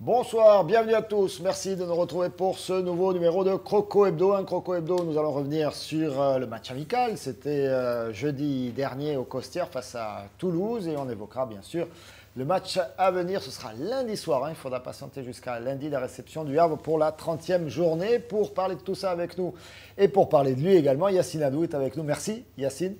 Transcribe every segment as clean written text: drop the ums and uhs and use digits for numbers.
Bonsoir, bienvenue à tous. Merci de nous retrouver pour ce nouveau numéro de Croco Hebdo. Un Croco Hebdo, nous allons revenir sur le match amical. C'était jeudi dernier au Costières face à Toulouse et on évoquera bien sûr le match à venir. Ce sera lundi soir. Il faudra patienter jusqu'à lundi, la réception du Havre pour la 30e journée. Pour parler de tout ça avec nous et pour parler de lui également, Yacine Adou est avec nous. Merci Yacine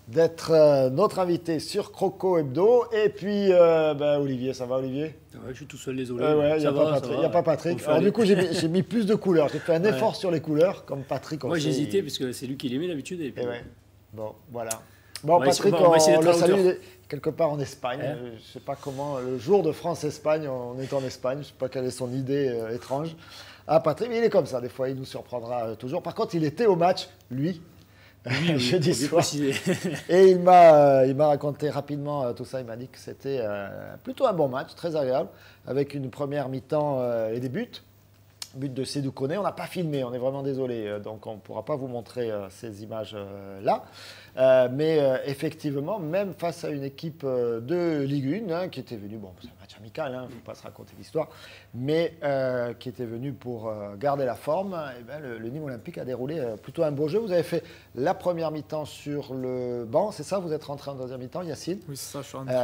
d'être notre invité sur Croco Hebdo. Et puis Olivier, ça va Olivier? Ouais, je suis tout seul, désolé. Il n'y a pas Patrick. Alors du coup, j'ai mis plus de couleurs. J'ai fait un effort sur les couleurs, comme Patrick. Moi, j'hésitais parce que c'est lui qui l'aimait d'habitude. Et puis... Bon, voilà. Bon, Patrick, on le salue quelque part en Espagne. Je ne sais pas comment, le jour de France-Espagne, on est en Espagne. Je ne sais pas quelle est son idée étrange. Ah, Patrick, mais il est comme ça. Des fois, il nous surprendra toujours. Par contre, il était au match, lui. Jeudi soir. Et il m'a raconté rapidement tout ça. Il m'a dit que c'était plutôt un bon match, très agréable, avec une première mi-temps et des buts. But de Sédou Koné. On n'a pas filmé, on est vraiment désolé, donc on ne pourra pas vous montrer ces images-là. Mais effectivement, même face à une équipe de Ligue 1 qui était venue, bon, c'est un match amical, il ne faut pas se raconter l'histoire, mais qui était venue pour garder la forme, et bien, le Nîmes Olympique a déroulé plutôt un beau jeu. Vous avez fait la première mi-temps sur le banc, c'est ça? Vous êtes rentré en deuxième mi-temps, Yacine? Oui, c'est ça, je suis rentré.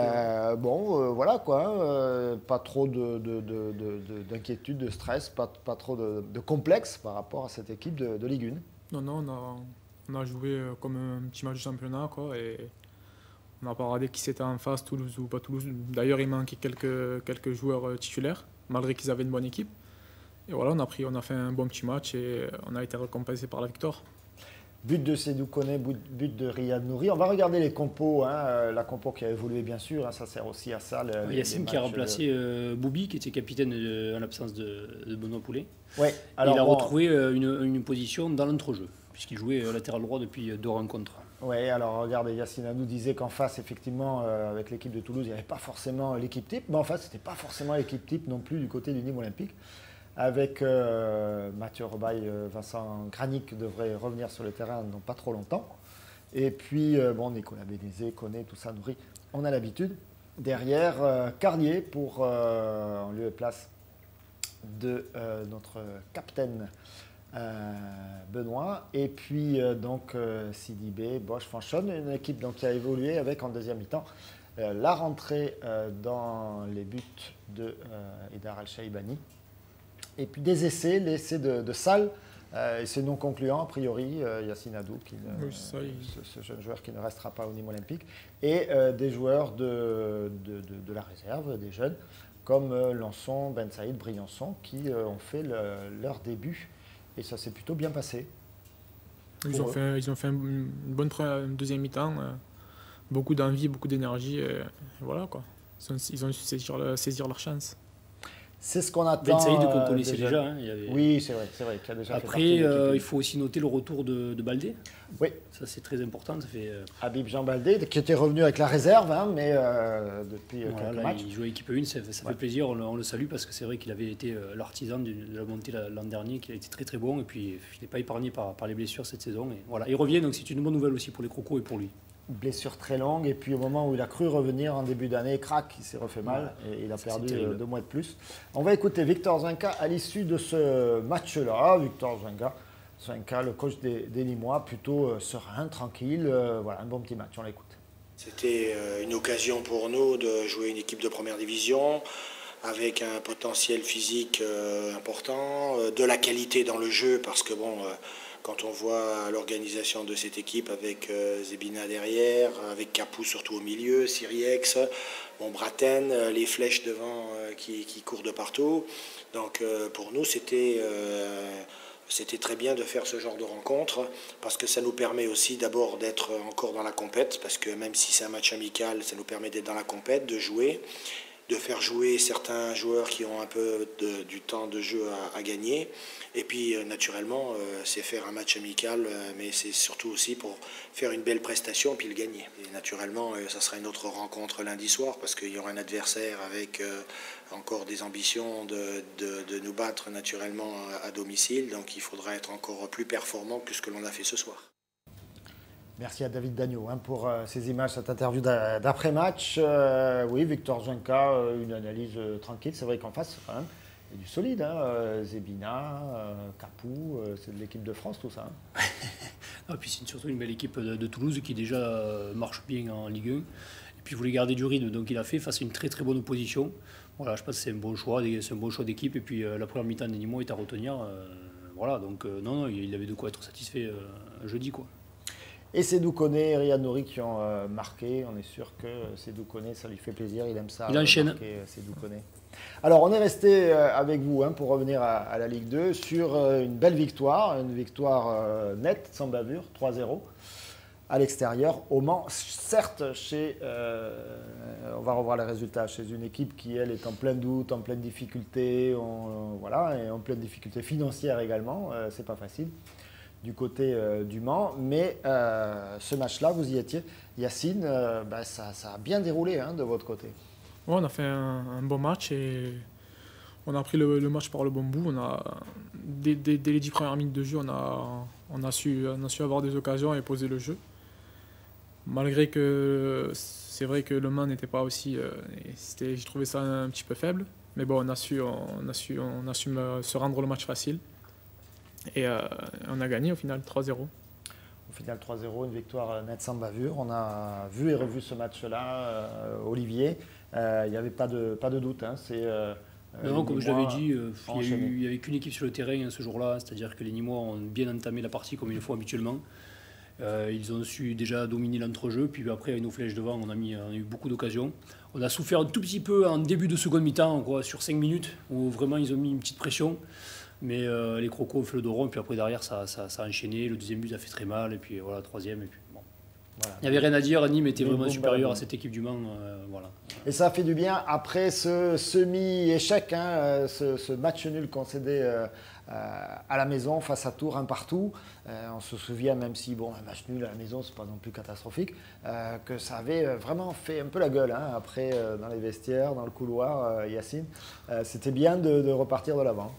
Voilà quoi, pas trop d'inquiétude, de stress, pas trop de complexe par rapport à cette équipe de Ligue 1. Non, on a joué comme un petit match de championnat, quoi, et on n'a pas regardé qui c'était en face, Toulouse ou pas Toulouse. D'ailleurs, il manquait quelques joueurs titulaires, malgré qu'ils avaient une bonne équipe. Et voilà, on a fait un bon petit match et on a été récompensé par la victoire. But de Sédou Koné, but de Riyad Nouri. On va regarder les compos, la compo qui a évolué bien sûr, ça sert aussi à ça. Yacine qui a remplacé Boubi, qui était capitaine en l'absence de Benoît Poulet. Ouais, il a retrouvé une position dans l'entrejeu, puisqu'il jouait latéral droit depuis 2 rencontres. Oui, alors regardez, Yacine nous disait qu'en face, effectivement, avec l'équipe de Toulouse, il n'y avait pas forcément l'équipe type, mais en face, ce n'était pas forcément l'équipe type non plus du côté du Nîmes Olympique. Avec Mathieu Robaille, Vincent Granic devrait revenir sur le terrain dans pas trop longtemps. Et puis, Nicolas Bénézé, Koné, tout ça, Nouri, on a l'habitude. Derrière, Carlier pour en lieu et place de notre capitaine Benoît. Et puis, Sidibé, Bosch, Fanchon, une équipe donc, qui a évolué avec en deuxième mi-temps la rentrée dans les buts de Idar Al-Shaibani. Et puis des essais, l'essai de Sall, et c'est non concluant a priori, Yacine Adou, ce jeune joueur qui ne restera pas au Nîmes Olympique, et des joueurs de la réserve, des jeunes, comme Lançon, Ben Saïd, Briançon, qui ont fait leur début, et ça s'est plutôt bien passé. Ils ont fait une bonne deuxième mi-temps, beaucoup d'envie, beaucoup d'énergie, et voilà quoi. Ils ont su saisir leur chance. C'est ce qu'on attend. Ben Saïd qu'on connaissait déjà. Oui, c'est vrai qu'il a déjà Après, il faut aussi noter le retour de Baldé. Oui. Ça, c'est très important. Ça fait, Habib Jean Baldé, qui était revenu avec la réserve, mais depuis quelques matchs. Il joue à équipe 1, ça fait plaisir. On le salue parce que c'est vrai qu'il avait été l'artisan de la montée l'an dernier, qu'il a été très très bon. Et puis, il n'est pas épargné par les blessures cette saison. Et voilà, il revient, donc c'est une bonne nouvelle aussi pour les Crocos et pour lui. Blessure très longue, et puis au moment où il a cru revenir en début d'année, crac, il s'est refait mal et il a perdu 2 mois de plus. On va écouter Victor Zwenka à l'issue de ce match-là. Victor Zwenka, le coach des Nîmois, plutôt serein, tranquille. Voilà, un bon petit match, on l'écoute. C'était une occasion pour nous de jouer une équipe de première division avec un potentiel physique important, de la qualité dans le jeu, parce que quand on voit l'organisation de cette équipe avec Zebina derrière, avec Capou surtout au milieu, Siriex, Braten, les flèches devant qui courent de partout. Donc pour nous, c'était très bien de faire ce genre de rencontre parce que ça nous permet aussi d'abord d'être encore dans la compète, parce que même si c'est un match amical, ça nous permet d'être dans la compète, de jouer, de faire jouer certains joueurs qui ont un peu du temps de jeu à gagner. Et puis naturellement, c'est faire un match amical, mais c'est surtout aussi pour faire une belle prestation puis le gagner. Et naturellement, ça sera une autre rencontre lundi soir parce qu'il y aura un adversaire avec encore des ambitions de nous battre naturellement à domicile. Donc il faudra être encore plus performant que ce que l'on a fait ce soir. Merci à David Dagneau pour ces images, cette interview d'après-match. Oui, Victor Zwenka, une analyse tranquille. C'est vrai qu'en face, quand même, y a du solide, hein, Zebina, Capou, c'est de l'équipe de France tout ça. Hein. Et puis c'est surtout une belle équipe de Toulouse qui déjà marche bien en Ligue 1. Et puis il voulait garder du rythme, donc il a fait face à une très très bonne opposition. Voilà, je pense que c'est un bon choix, d'équipe. Et puis la première mi-temps des Nîmois est à retenir. Voilà, donc non, il avait de quoi être satisfait jeudi, quoi. Et Sédou Koné et Riyad Nouri qui ont marqué. On est sûr que Sédou Koné, ça lui fait plaisir. Il aime ça. Il enchaîne. Marquer, Sédou Koné. Alors, on est resté avec vous pour revenir à la Ligue 2 sur une belle victoire. Une victoire nette, sans bavure, 3-0 à l'extérieur, au Mans. Certes, on va revoir les résultats, chez une équipe qui, elle, est en plein doute, en pleine difficulté, voilà, et en pleine difficulté financière également. C'est pas facile du côté du Mans, mais ce match-là, vous y étiez. Yacine, ça a bien déroulé de votre côté. Ouais, on a fait un bon match et on a pris le match par le bon bout. Dès les 10 premières minutes de jeu, on a su avoir des occasions et poser le jeu. Malgré que c'est vrai que le Mans n'était pas aussi... j'ai trouvé ça un petit peu faible, mais bon, on a su se rendre le match facile. Et on a gagné au final 3-0. Au final 3-0, une victoire nette sans bavure. On a vu et revu ce match-là, Olivier. Il n'y avait pas de doute. Hein. Non, comme je l'avais dit, il n'y avait qu'une équipe sur le terrain ce jour-là. C'est-à-dire que les Nîmois ont bien entamé la partie comme ils le font habituellement. Ils ont su déjà dominer l'entrejeu. Puis après, avec nos flèches devant, on a eu beaucoup d'occasions. On a souffert un tout petit peu en début de seconde mi-temps, sur 5 minutes, où vraiment ils ont mis une petite pression. Mais les Crocos ont fait le dos rond, puis après derrière ça a enchaîné. Le deuxième but a fait très mal, et puis voilà, le troisième. Et puis, bon. Voilà. Il n'y avait rien à dire, Nîmes était vraiment supérieur à cette équipe du Mans. Voilà. Et ça a fait du bien après ce semi-échec, ce match nul concédé à la maison face à Tours, 1-1. On se souvient, même si un match nul à la maison, c'est pas non plus catastrophique, que ça avait vraiment fait un peu la gueule après dans les vestiaires, dans le couloir, Yacine. C'était bien de repartir de l'avant.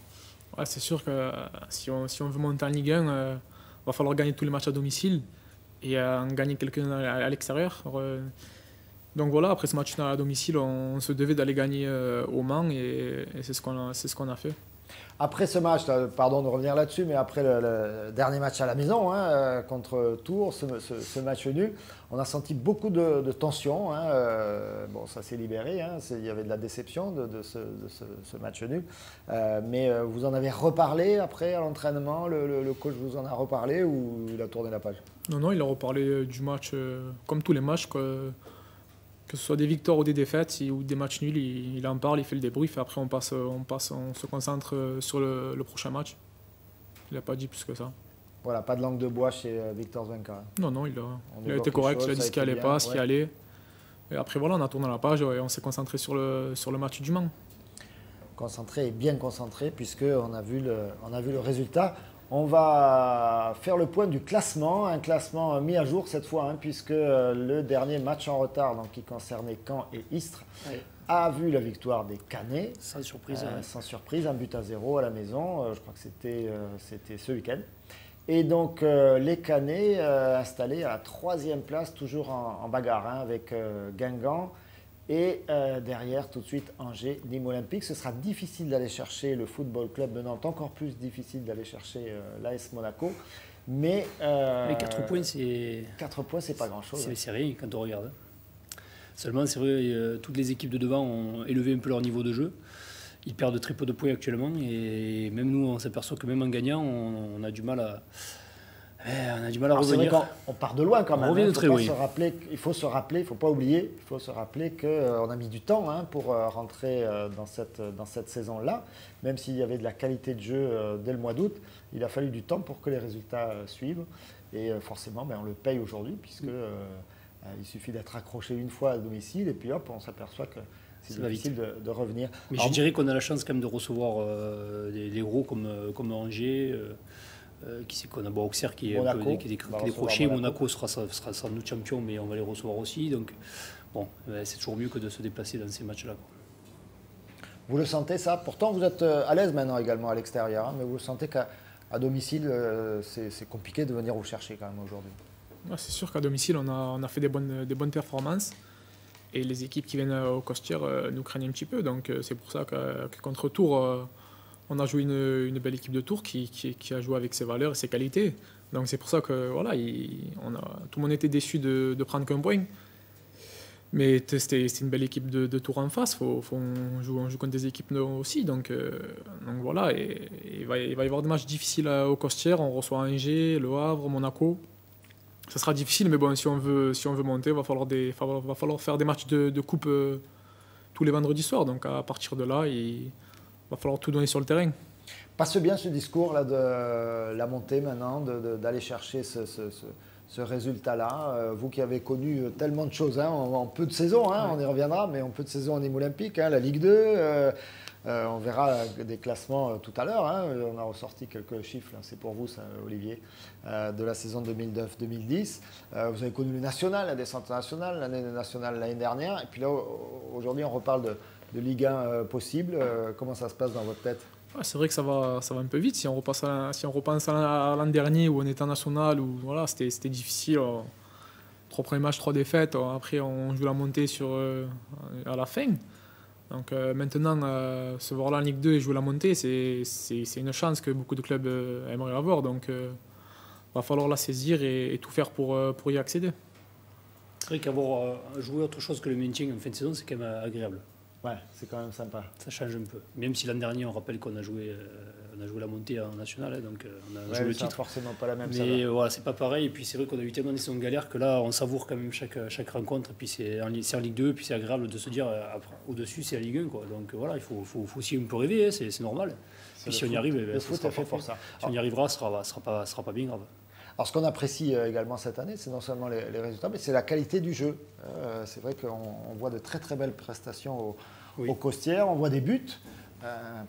Ouais, c'est sûr que si on veut monter en Ligue 1, il va falloir gagner tous les matchs à domicile et en gagner quelques-uns à l'extérieur. Donc voilà, après ce match à domicile, on se devait d'aller gagner au Mans et c'est ce qu'on a fait. Après ce match, pardon de revenir là-dessus, mais après le dernier match à la maison contre Tours, ce match nul, on a senti beaucoup de tension. Ça s'est libéré, il y avait de la déception de ce match nul. Mais vous en avez reparlé après à l'entraînement, le coach vous en a reparlé ou il a tourné la page? Non, il a reparlé du match comme tous les matchs. Que ce soit des victoires ou des défaites ou des matchs nuls, il en parle, il fait le débrief et après on se concentre sur le prochain match. Il n'a pas dit plus que ça. Voilà, pas de langue de bois chez Victor Zwenka. Non, il a été correct, il a dit ce qui allait pas, ce qui allait. Et après voilà, on a tourné la page et on s'est concentré sur le match du Mans. Concentré et bien concentré puisqu'on a vu le résultat. On va faire le point du classement, un classement mis à jour cette fois, puisque le dernier match en retard, donc, qui concernait Caen et Istres, a vu la victoire des Canets. Sans surprise. Sans surprise, 1-0 à la maison, je crois que c'était ce week-end. Et donc les Canets installés à la 3e place, toujours en bagarre, avec Guingamp. Et derrière, tout de suite, Angers, Nîmes Olympique. Ce sera difficile d'aller chercher le Football Club de Nantes, encore plus difficile d'aller chercher l'AS Monaco. Mais 4 points, c'est... 4 points, c'est pas grand-chose. C'est rien quand on regarde. Seulement, c'est vrai, toutes les équipes de devant ont élevé un peu leur niveau de jeu. Ils perdent très peu de points actuellement. Et même nous, on s'aperçoit que même en gagnant, on a du mal à... revenir. On part de loin quand même. On revient de très loin. Il faut se rappeler, il ne faut pas oublier, il faut se rappeler qu'on a mis du temps pour rentrer dans cette saison-là. Même s'il y avait de la qualité de jeu dès le mois d'août, il a fallu du temps pour que les résultats suivent. Et forcément, on le paye aujourd'hui puisque il suffit d'être accroché une fois à domicile et puis hop, on s'aperçoit que c'est difficile de revenir. Mais je dirais qu'on a la chance quand même de recevoir des gros comme Angers. Qui c'est qu'on a Auxerre qui est décroché. Monaco sera sans doute champion, mais on va les recevoir aussi. Donc, c'est toujours mieux que de se déplacer dans ces matchs-là. Vous le sentez ça? Pourtant, vous êtes à l'aise maintenant également à l'extérieur, mais vous le sentez qu'à domicile, c'est compliqué de venir vous chercher quand même aujourd'hui. Ouais, c'est sûr qu'à domicile, on a fait des bonnes performances. Et les équipes qui viennent au Costières nous craignent un petit peu. Donc, c'est pour ça que contre Tours, on a joué une belle équipe de Tours qui a joué avec ses valeurs et ses qualités. Donc c'est pour ça que voilà, tout le monde était déçu de prendre qu'un point. Mais c'était une belle équipe de Tours en face. On joue contre des équipes aussi. Donc voilà, et il va y avoir des matchs difficiles au Costières. On reçoit Angers, Le Havre, Monaco. Ça sera difficile, mais bon, si on veut monter, il va falloir faire des matchs de coupe tous les vendredis soirs. Donc à partir de là, il va falloir tout donner sur le terrain. Passe bien ce discours là de la montée maintenant, d'aller chercher ce résultat-là. Vous qui avez connu tellement de choses en peu de saisons, on y reviendra, mais en peu de saisons en Nîmes Olympique, la Ligue 2, on verra des classements tout à l'heure. On a ressorti quelques chiffres, c'est pour vous ça, Olivier, de la saison 2009-2010. Vous avez connu le national, la descente nationale, l'année nationale l'année dernière, et puis là aujourd'hui on reparle de Ligue 1 possible. Comment ça se passe dans votre tête ? C'est vrai que ça va un peu vite. Si on repense à l'an dernier où on était en national, où voilà, c'était difficile. 3 premiers matchs, 3 défaites. Après, on joue la montée à la fin. Donc maintenant, se voir là en Ligue 2 et jouer la montée, c'est une chance que beaucoup de clubs aimeraient avoir. Donc il va falloir la saisir et tout faire pour y accéder. C'est vrai qu'avoir joué autre chose que le maintien en fin de saison, c'est quand même agréable. Ouais, c'est quand même sympa. Ça change un peu. Même si l'an dernier, on rappelle qu'on a joué la montée en national, donc on a joué le titre. Forcément pas la même. Mais voilà, c'est pas pareil. Et puis c'est vrai qu'on a eu tellement de saisons de galère que là, on savoure quand même chaque rencontre. Et puis c'est en Ligue 2, puis c'est agréable de se dire au-dessus, c'est la Ligue 1, quoi. Donc voilà, il faut aussi un peu rêver, c'est normal. Puis si on y arrive, le foot est fait pour ça. Si on y arrivera, ce sera pas bien grave. Alors ce qu'on apprécie également cette année, c'est non seulement les résultats, mais c'est la qualité du jeu. C'est vrai qu'on voit de très très belles prestations au Costières, on voit des buts.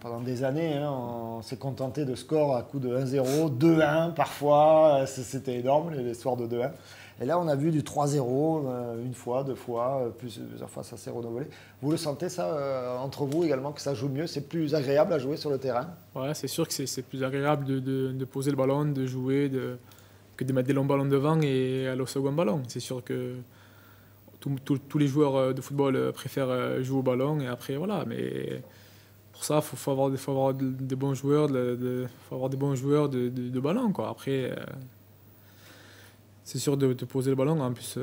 Pendant des années, on s'est contenté de scores à coups de 1-0, 2-1 parfois, c'était énorme les soirs de 2-1. Et là on a vu du 3-0, une fois, 2 fois, plusieurs fois ça s'est renouvelé. Vous le sentez ça entre vous également, que ça joue mieux, c'est plus agréable à jouer sur le terrain? Ouais, c'est sûr que c'est plus agréable de poser le ballon, de jouer, que de mettre des longs ballons devant et aller au second ballon. C'est sûr que tous les joueurs de football préfèrent jouer au ballon et après voilà. Mais pour ça, il faut avoir des bons joueurs, faut avoir des bons joueurs de ballon, quoi. Après, c'est sûr de poser le ballon. En plus,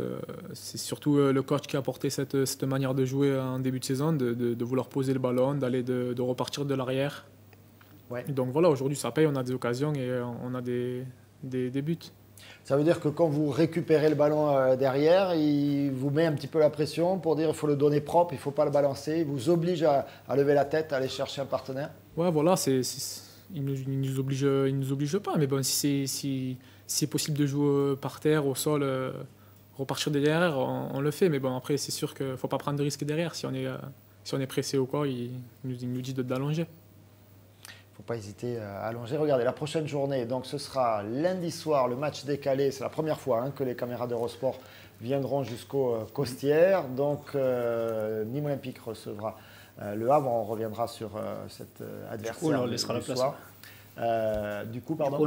c'est surtout le coach qui a apporté cette manière de jouer en début de saison, de vouloir poser le ballon, de repartir de l'arrière. Ouais. Donc voilà, aujourd'hui ça paye, on a des occasions et on a des buts. Ça veut dire que quand vous récupérez le ballon derrière, il vous met un petit peu la pression pour dire qu'il faut le donner propre, il ne faut pas le balancer, il vous oblige à lever la tête, à aller chercher un partenaire? Ouais, voilà, il nous oblige pas, mais bon, si c'est possible de jouer par terre, au sol, repartir de derrière, on le fait. Mais bon, après, c'est sûr qu'il ne faut pas prendre de risques derrière. Si on est pressé ou quoi, il nous dit d'allonger. Il ne faut pas hésiter à allonger. Regardez, la prochaine journée, donc ce sera lundi soir, le match décalé. C'est la première fois que les caméras d'Eurosport viendront jusqu'au Costières. Donc Nîmes Olympique recevra le Havre. On reviendra sur cet adversaire. Du coup, on leur laissera la place. Du coup, pardon.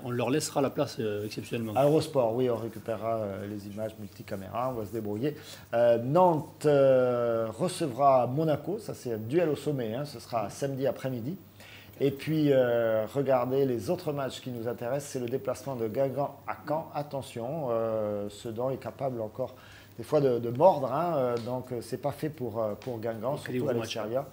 On leur laissera la place exceptionnellement. À Eurosport, oui, on récupérera les images multicaméra, on va se débrouiller. Nantes recevra Monaco, ça c'est un duel au sommet, ce sera samedi après-midi. Et puis, regardez les autres matchs qui nous intéressent, c'est le déplacement de Guingamp à Caen. Attention, Sedan est capable encore des fois de mordre, donc c'est pas fait pour Guingamp, surtout à l'extérieur.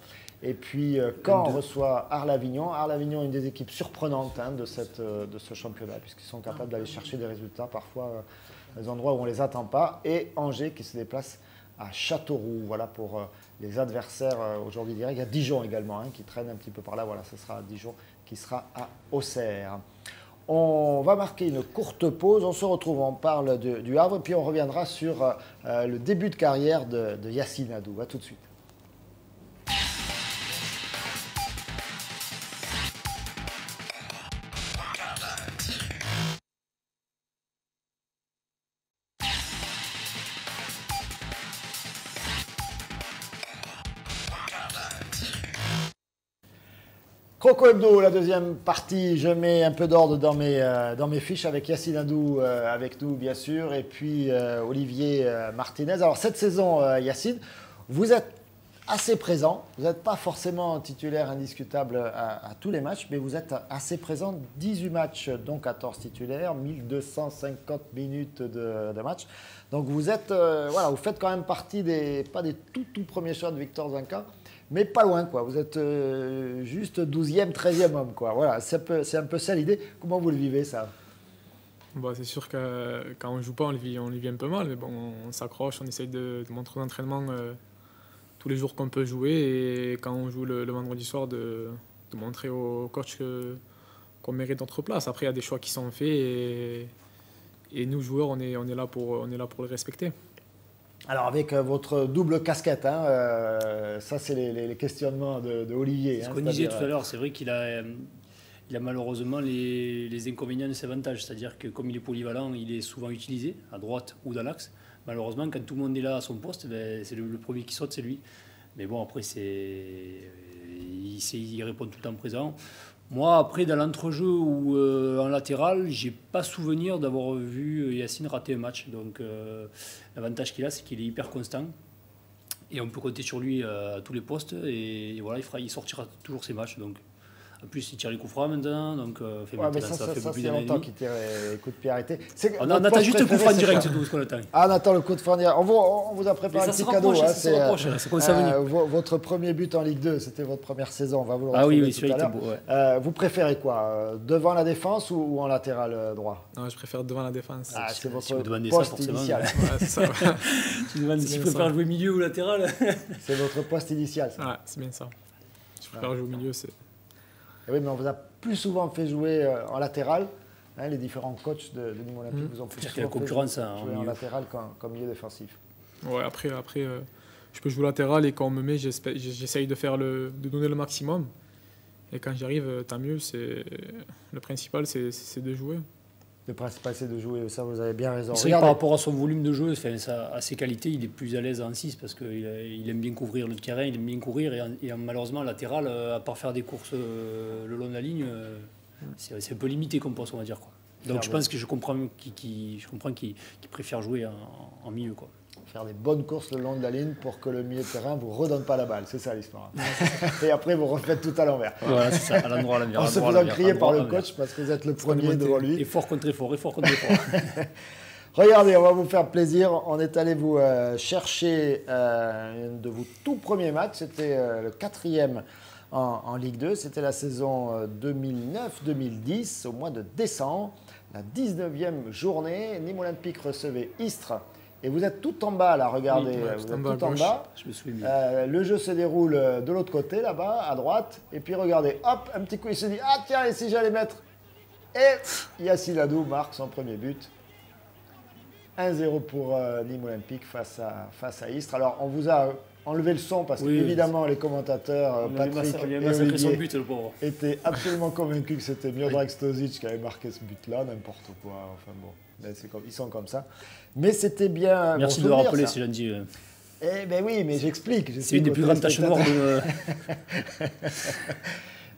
Et puis, Caen reçoit Arles-Avignon. Arles-Avignon est une des équipes surprenantes de ce championnat, puisqu'ils sont capables d'aller chercher des résultats, parfois dans des endroits où on ne les attend pas. Et Angers qui se déplace à Châteauroux. Voilà pour les adversaires aujourd'hui directs. Il y a Dijon également qui traîne un petit peu par là. Voilà, ce sera Dijon qui sera à Auxerre. On va marquer une courte pause. On se retrouve, on parle du Havre. Et puis on reviendra sur le début de carrière de Yacine Adou. À tout de suite. Croco Hebdo, la deuxième partie, je mets un peu d'ordre dans mes fiches avec Yacine Adou avec nous bien sûr et puis Olivier Martinez. Alors cette saison Yacine, vous êtes assez présent. Vous n'êtes pas forcément titulaire indiscutable à tous les matchs, mais vous êtes assez présent. 18 matchs, dont 14 titulaires, 1250 minutes de match. Donc vous êtes, voilà, vous faites quand même partie pas des tout premiers choix de Victor Zanca, mais pas loin, quoi. Vous êtes juste 12e, 13e homme, quoi. Voilà, c'est un peu ça l'idée. Comment vous le vivez, ça? Bon, c'est sûr que quand on joue pas, on le vit un peu mal, mais bon, on s'accroche, on essaye de montrer l'entraînement tous les jours qu'on peut jouer, et quand on joue le vendredi soir, de montrer au coach qu'on mérite notre place. Après, il y a des choix qui sont faits, et nous, joueurs, on est là pour le respecter. Alors, avec votre double casquette, hein, ça, c'est les questionnements de Olivier. Ce qu'on disait tout à l'heure, c'est vrai qu'il a malheureusement les inconvénients de ses avantages. C'est-à-dire que comme il est polyvalent, il est souvent utilisé à droite ou dans l'axe. Malheureusement, quand tout le monde est là à son poste, ben, c'est le premier qui saute, c'est lui. Mais bon, après, il répond tout le temps présent. Moi, après, dans l'entrejeu ou en latéral, j'ai pas souvenir d'avoir vu Yacine rater un match. Donc, l'avantage qu'il a, c'est qu'il est hyper constant. Et on peut compter sur lui à tous les postes. Et voilà, il sortira toujours ses matchs. Donc, en plus, il tire les coups francs maintenant. Donc, ça fait longtemps qu'il tire les coups de pied arrêtés. On attend juste le coup franc direct, c'est tout ce qu'on attend. Ah, on attend le coup de franc direct. On vous a préparé un petit cadeau. C'est comme ça venu. Votre premier but en Ligue 2, c'était votre première saison. On va vous le retrouver tout à l'heure. Beau, vous préférez quoi, devant la défense ou en latéral droit? Non, je préfère devant la défense. Ah, c'est votre poste initial. Ouais, c'est ça. Tu demandes si je préfère jouer milieu ou latéral. C'est votre poste initial, ça. Ouais, c'est bien ça. Je préfère jouer au milieu, c'est... Oui, mais on vous a plus souvent fait jouer en latéral. Hein, les différents coachs de Nîmes Olympique vous ont plus souvent la concurrence fait jouer en latéral qu'en milieu défensif. Ouais, après je peux jouer latéral, et quand on me met, j'essaye de donner le maximum. Et quand j'y arrive, tant mieux. Le principal, c'est de jouer. Le principal, c'est de jouer. Ça, vous avez bien raison. C'est vrai que par rapport à son volume de jeu, à ses qualités, il est plus à l'aise en 6 parce qu'il aime bien couvrir le terrain, il aime bien courir. Et malheureusement, latéral, à part faire des courses le long de la ligne, c'est un peu limité comme poste, on va dire, quoi. Donc je pense que je comprends qu'il préfère jouer en milieu, quoi. Faire des bonnes courses le long de la ligne pour que le milieu de terrain ne vous redonne pas la balle. C'est ça l'histoire. Et après, vous refaites tout à l'envers. Voilà, c'est ça, à l'endroit, à l'envers. On se faisant crier par le coach parce que vous êtes le premier devant lui. Et fort contre effort, et fort contre effort. Regardez, on va vous faire plaisir. On est allé vous chercher un de vos tout premiers matchs. C'était le 4e en Ligue 2. C'était la saison 2009-2010, au mois de décembre. La 19e journée, Nîmes Olympique recevait Istres. Et vous êtes tout en bas, là, regardez. Oui, vous êtes tout en bas. Je me souviens. Le jeu se déroule de l'autre côté, là-bas, à droite. Et puis, regardez, hop, un petit coup, il se dit, ah tiens, et si j'allais mettre... Et Yacine Adou marque son premier but. 1-0 pour Nîmes Olympique face à Istres. Alors, on vous a enlevé le son parce qu'évidemment, les commentateurs, Patrick et Olivier, étaient absolument convaincus que c'était Miodrag Stozic qui avait marqué ce but-là, n'importe quoi. Enfin bon, mais ils sont comme ça. Mais c'était bien. Merci de le rappeler, c'est lundi. Eh ben oui, mais j'explique. C'est une des plus grandes taches noires de.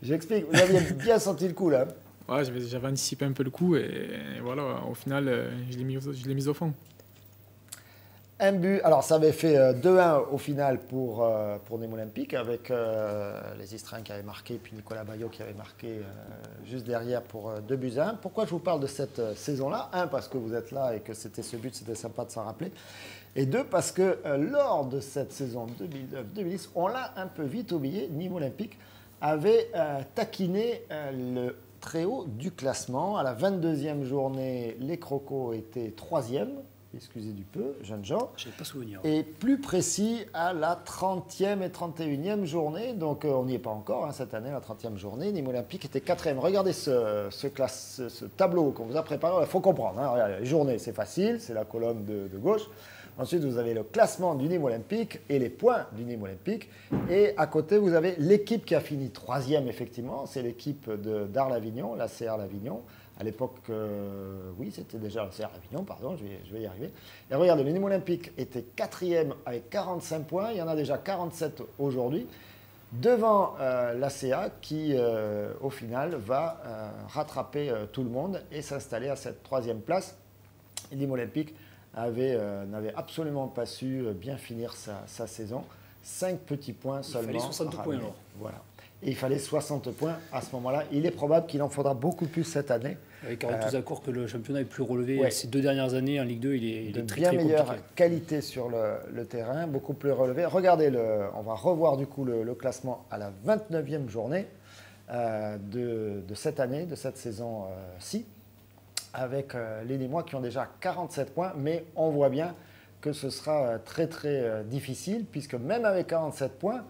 J'explique. Vous aviez bien senti le coup là. Ouais, j'avais anticipé un peu le coup, et voilà, au final, je l'ai mis au fond. Un but, alors ça avait fait 2-1 au final pour Nîmes Olympique, avec les Istrins qui avaient marqué, puis Nicolas Baillot qui avait marqué juste derrière pour 2-1. Pourquoi je vous parle de cette saison-là? 1, parce que vous êtes là et que c'était ce but, c'était sympa de s'en rappeler. Et 2, parce que lors de cette saison 2009-2010, on l'a un peu vite oublié, Nîmes Olympique avait taquiné le très haut du classement. À la 22e journée, les Crocos étaient 3e. Excusez du peu, jeunes gens. Je n'ai pas souvenir. Et plus précis, à la 30e et 31e journée, donc on n'y est pas encore cette année, la 30e journée, Nîmes Olympique était 4e. Regardez ce tableau qu'on vous a préparé, il faut comprendre. Regardez, les journées, c'est facile, c'est la colonne de gauche. Ensuite, vous avez le classement du Nîmes Olympique et les points du Nîmes Olympique. Et à côté, vous avez l'équipe qui a fini 3e, effectivement, c'est l'équipe d'Arles-Avignon, la CR L'Avignon. À l'époque, oui, c'était déjà la CR Avignon, pardon, je vais y arriver. Et regardez, le Nîmes Olympique était 4e avec 45 points. Il y en a déjà 47 aujourd'hui. Devant l'ACA qui, au final, va rattraper tout le monde et s'installer à cette 3e place. Le Nîmes Olympique n'avait absolument pas su bien finir sa saison. 5 petits points seulement. Il fallait 60 points alors. Voilà. Et il fallait 60 points à ce moment-là. Il est probable qu'il en faudra beaucoup plus cette année. Avec tous d'accord que le championnat est plus relevé. Ces 2 dernières années en Ligue 2, il est très, bien très meilleure compliqué. qualité sur le terrain, beaucoup plus relevé. Regardez, on va revoir du coup le classement à la 29e journée de cette année, de cette saison-ci, avec les Nîmois qui ont déjà 47 points, mais on voit bien que ce sera très très difficile, puisque même avec 47 points,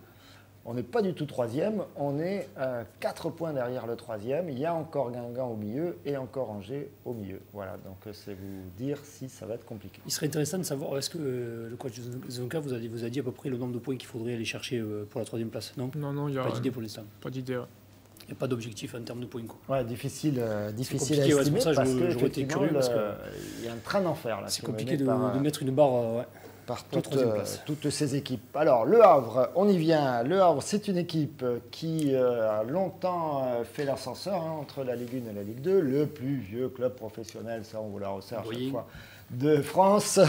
on n'est pas du tout troisième, on est 4 points derrière le troisième. Il y a encore Guingamp au milieu et encore Angers au milieu. Voilà, donc c'est vous dire si ça va être compliqué. Il serait intéressant de savoir, est-ce que le coach Zonka vous a dit à peu près le nombre de points qu'il faudrait aller chercher pour la 3e place? Non, non, il n'y a pas d'idée pour l'instant. Pas d'idée, ouais. Il n'y a pas d'objectif en termes de points. Ouais, difficile à estimer c'est pour ça parce j'aurais été que curieux. il y a un train d'enfer là. C'est compliqué de mettre une barre par toutes ces équipes. Alors, Le Havre, on y vient. Le Havre, c'est une équipe qui a longtemps fait l'ascenseur entre la Ligue 1 et la Ligue 2. Le plus vieux club professionnel, ça on vous la resserre à chaque fois, de France.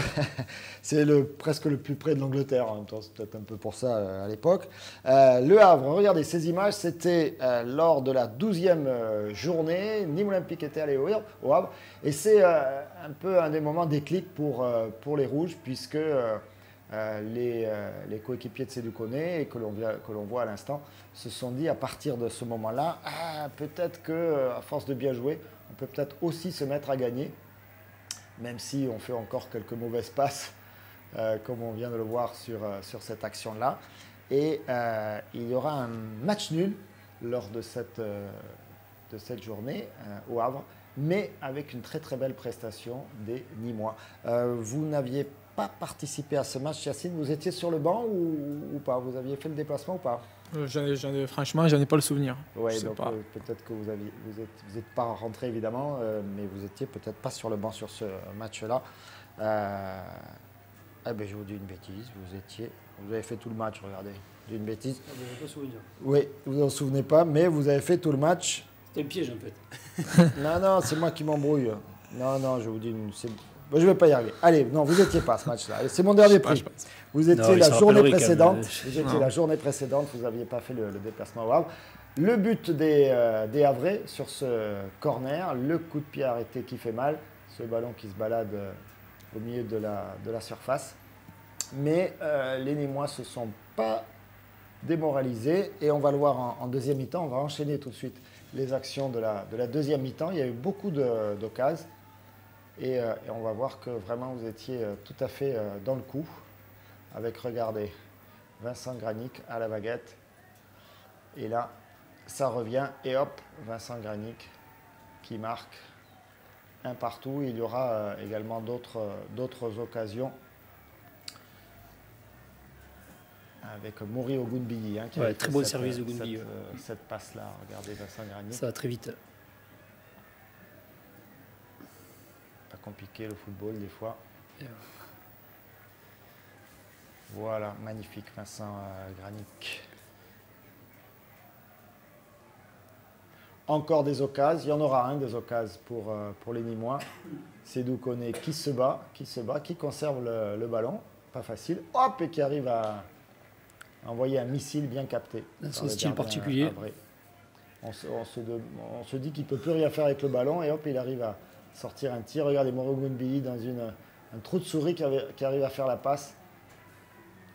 C'est presque le plus près de l'Angleterre. En même temps, c'est peut-être un peu pour ça à l'époque. Le Havre, regardez ces images, c'était lors de la 12e journée. Nîmes Olympique était allé au Havre. Et c'est un peu un des moments déclic pour les Rouges, puisque les coéquipiers de Sédou Koné, et que l'on voit à l'instant, se sont dit à partir de ce moment-là, peut-être qu'à force de bien jouer, on peut peut-être aussi se mettre à gagner, même si on fait encore quelques mauvaises passes, comme on vient de le voir sur cette action-là. Et il y aura un match nul lors de cette journée au Havre, mais avec une très très belle prestation des Nîmois. Vous n'aviez pas participé à ce match, Yacine? Vous étiez sur le banc ou pas? Vous aviez fait le déplacement ou pas? Franchement, j'en ai pas le souvenir. Oui, donc peut-être que vous n'êtes pas rentré évidemment, mais vous étiez peut-être pas sur le banc sur ce match-là. Je vous dis une bêtise, vous avez fait tout le match, regardez. Je dis une bêtise. Je n'ai pas souvenir. Oui, vous n'en souvenez pas, mais vous avez fait tout le match. C'était un piège en fait. Non, c'est moi qui m'embrouille. Non, je vous dis je ne vais pas y arriver. Allez, non, vous n'étiez pas à ce match-là. C'est mon dernier prix. Vous étiez la journée précédente. Vous n'aviez pas fait le déplacement au Havre. Le but des Havrais sur ce corner, le coup de pied arrêté qui fait mal, ce ballon qui se balade au milieu de la surface. Mais les Nîmois ne se sont pas démoralisés et on va le voir en deuxième mi-temps. On va enchaîner tout de suite les actions de la deuxième mi-temps. Il y a eu beaucoup d'occasions. Et on va voir que vraiment vous étiez tout à fait dans le coup avec, regardez, Vincent Granic à la baguette. Et là, ça revient et hop, Vincent Granic qui marque un partout. Il y aura également d'autres occasions avec Maury Ogunbiyi qui a très bon service de Ogunbiyi. Cette passe-là, regardez Vincent Granic. Ça va très vite. Compliqué le football des fois. Voilà, magnifique Vincent Granic. Encore des occasions, il y en aura des occasions pour les Nîmois. Sédou Koné qui se bat, qui conserve le ballon, pas facile, hop, et qui arrive à envoyer un missile bien capté. Dans son style particulier. On se dit qu'il ne peut plus rien faire avec le ballon et hop, il arrive à sortir un tir. Regardez Maury Ogunbiyi dans un trou de souris qui arrive à faire la passe.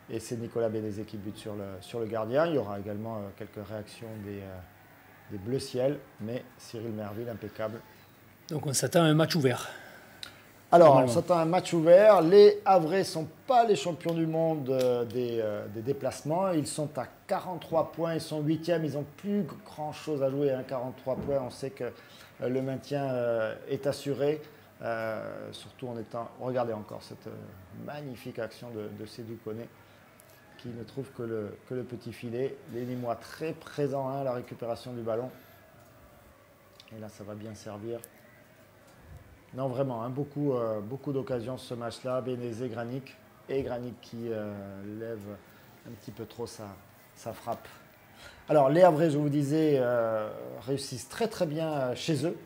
Et c'est Nicolas Bénézé qui bute sur le gardien. Il y aura également quelques réactions des Bleus Ciel, mais Cyril Merville, impeccable. Donc on s'attend à un match ouvert. Alors, on s'attend à un match ouvert. Les Havrais ne sont pas les champions du monde des déplacements. Ils sont à 43 points, ils sont 8e, ils n'ont plus grand-chose à jouer. 43 points, on sait que le maintien est assuré. Surtout en étant... Regardez encore cette magnifique action de Sédou Koné qui ne trouve que le petit filet. Les Nîmois très présents à la récupération du ballon. Et là, ça va bien servir. Non, vraiment, beaucoup d'occasions ce match-là. Bénézé, Granic. Et Granic qui lève un petit peu trop sa frappe. Alors, les Havrais, je vous disais, réussissent très très bien chez eux.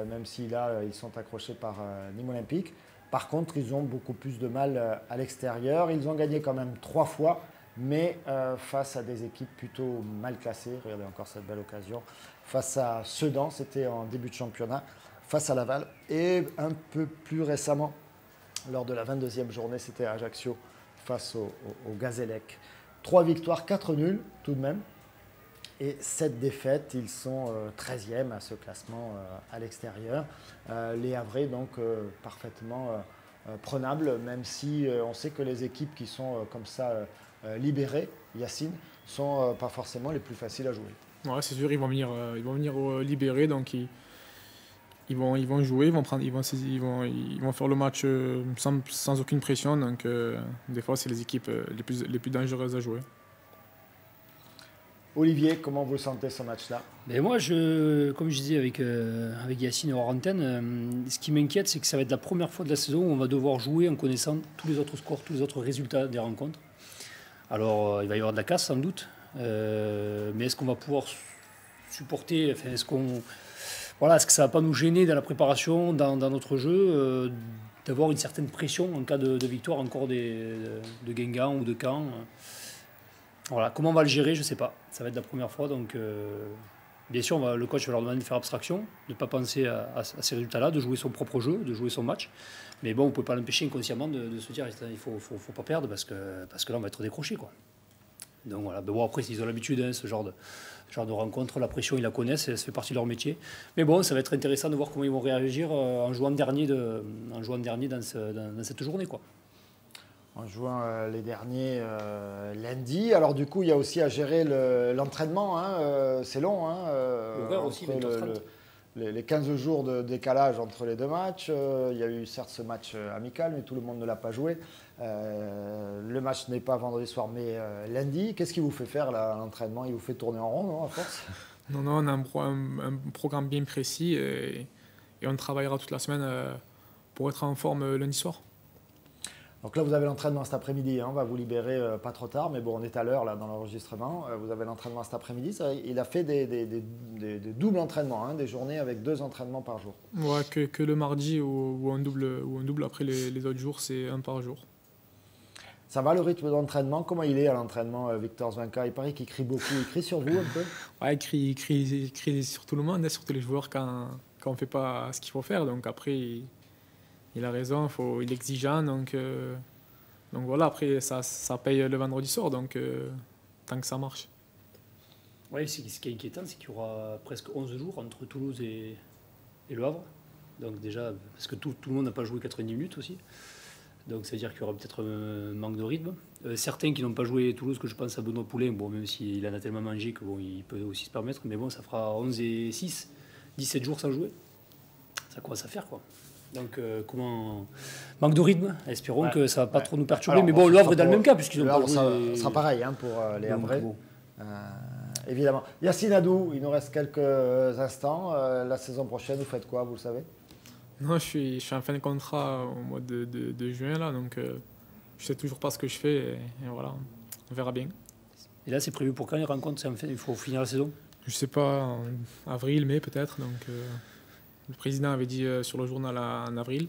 Même si là, ils sont accrochés par Nîmes Olympique. Par contre, ils ont beaucoup plus de mal à l'extérieur. Ils ont gagné quand même 3 fois, mais face à des équipes plutôt mal classées. Regardez encore cette belle occasion. Face à Sedan, c'était en début de championnat, face à Laval. Et un peu plus récemment, lors de la 22e journée, c'était à Ajaccio, face au Gazélec. 3 victoires, 4 nuls tout de même. Et 7 défaites, ils sont 13e à ce classement à l'extérieur. Les Havrais, donc, parfaitement prenables, même si on sait que les équipes qui sont comme ça libérées, Yacine, sont pas forcément les plus faciles à jouer. Ouais, c'est sûr, ils vont venir libérés, donc ils vont jouer, ils vont faire le match sans aucune pression. Donc, des fois, c'est les équipes les plus dangereuses à jouer. Olivier, comment vous sentez ce match-là? Mais moi, comme je disais avec Yacine hors antenne, ce qui m'inquiète, c'est que ça va être la première fois de la saison où on va devoir jouer en connaissant tous les autres scores, tous les autres résultats des rencontres. Alors, il va y avoir de la casse sans doute, mais est-ce qu'on va pouvoir supporter, enfin, est-ce que ça ne va pas nous gêner dans la préparation, dans notre jeu, d'avoir une certaine pression en cas de victoire encore de Guingamp ou de Caen? Voilà, comment on va le gérer, je ne sais pas. Ça va être la première fois, donc bien sûr, le coach va leur demander de faire abstraction, de ne pas penser à ces résultats-là, de jouer son propre jeu, de jouer son match. Mais bon, on ne peut pas l'empêcher inconsciemment de se dire il ne faut pas perdre parce que là, on va être décroché, quoi. Donc voilà, bon, après, ils ont l'habitude, hein, ce genre de rencontre, la pression, ils la connaissent, ça fait partie de leur métier. Mais bon, ça va être intéressant de voir comment ils vont réagir en jouant dernier dans cette journée, quoi. En jouant les derniers lundi. Alors du coup, il y a aussi à gérer l'entraînement. C'est long. L'horaire aussi, les 15 jours de décalage entre les deux matchs. Il y a eu certes ce match amical, mais tout le monde ne l'a pas joué. Le match n'est pas vendredi soir, mais lundi. Qu'est-ce qui vous fait faire l'entraînement? Il vous fait tourner en rond, non, à force? Non, on a un programme bien précis et on travaillera toute la semaine pour être en forme lundi soir. Donc là, vous avez l'entraînement cet après-midi. On va vous libérer pas trop tard, mais bon, on est à l'heure là dans l'enregistrement. Vous avez l'entraînement cet après-midi. Il a fait des doubles entraînements, des journées avec 2 entraînements par jour. Ouais, que le mardi ou un double après les autres jours, c'est 1 par jour. Ça va le rythme d'entraînement? Comment il est à l'entraînement, Victor Zwenka? Il paraît qu'il crie beaucoup. Il crie sur vous un peu? Ouais, il crie sur tout le monde, sur tous les joueurs quand on ne fait pas ce qu'il faut faire. Donc après, il a raison, il est exigeant. Donc voilà, après, ça paye le vendredi soir. Donc tant que ça marche. Oui, ce qui est inquiétant, c'est qu'il y aura presque 11 jours entre Toulouse et Le Havre. Donc déjà, parce que tout le monde n'a pas joué 90 minutes aussi. Donc ça veut dire qu'il y aura peut-être un manque de rythme. Certains qui n'ont pas joué Toulouse, que je pense à Benoît Poulain, bon, même s'il en a tellement mangé qu'il peut aussi se permettre, mais bon, ça fera 11 et 6, 17 jours sans jouer. Ça commence à faire, quoi. Donc manque de rythme, espérons que ça ne va pas trop nous perturber. Alors, mais bon, Le Havre est dans le même cas, puisqu'ils ont pas joué. Ça sera pareil pour les Havrais. Évidemment. Yacine Adou, il nous reste quelques instants. La saison prochaine, vous faites quoi, vous le savez? Non, je suis en fin de contrat au mois de juin, là, donc je sais toujours pas ce que je fais et voilà, on verra bien. Et là, c'est prévu pour quand les rencontres? Il faut finir la saison? Je sais pas, en avril, mai peut-être. Donc le président avait dit sur le journal en avril.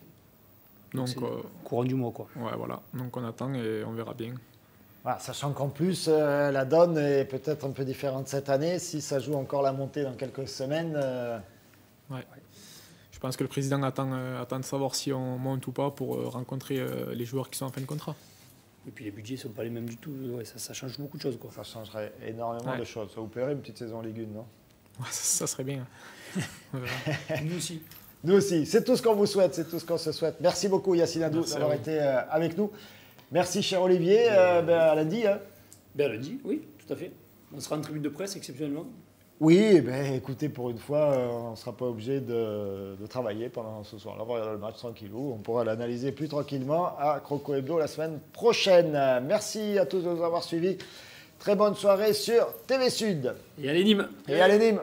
Donc courant du mois, quoi. Ouais, voilà. Donc on attend et on verra bien. Voilà, sachant qu'en plus, la donne est peut-être un peu différente cette année. Si ça joue encore la montée dans quelques semaines. Ouais. Je pense que le président attend de savoir si on monte ou pas pour rencontrer les joueurs qui sont en fin de contrat. Et puis les budgets ne sont pas les mêmes du tout. Ouais, ça change beaucoup de choses, quoi. Ça changerait énormément de choses. Ça vous plairait une petite saison Ligue 1, non? Ouais, ça serait bien. Nous aussi. Nous aussi. C'est tout ce qu'on vous souhaite, c'est tout ce qu'on se souhaite. Merci beaucoup Yacine Adou d'avoir été avec nous. Merci cher Olivier. À lundi. À lundi, oui, tout à fait. On sera en tribune de presse exceptionnellement. Oui, écoutez, pour une fois, on ne sera pas obligé de travailler pendant ce soir-là. On va regarder le match tranquillou. On pourra l'analyser plus tranquillement à Croco Hebdo la semaine prochaine. Merci à tous de nous avoir suivis. Très bonne soirée sur TV Sud. Et allez Nîmes. Et allez Nîmes.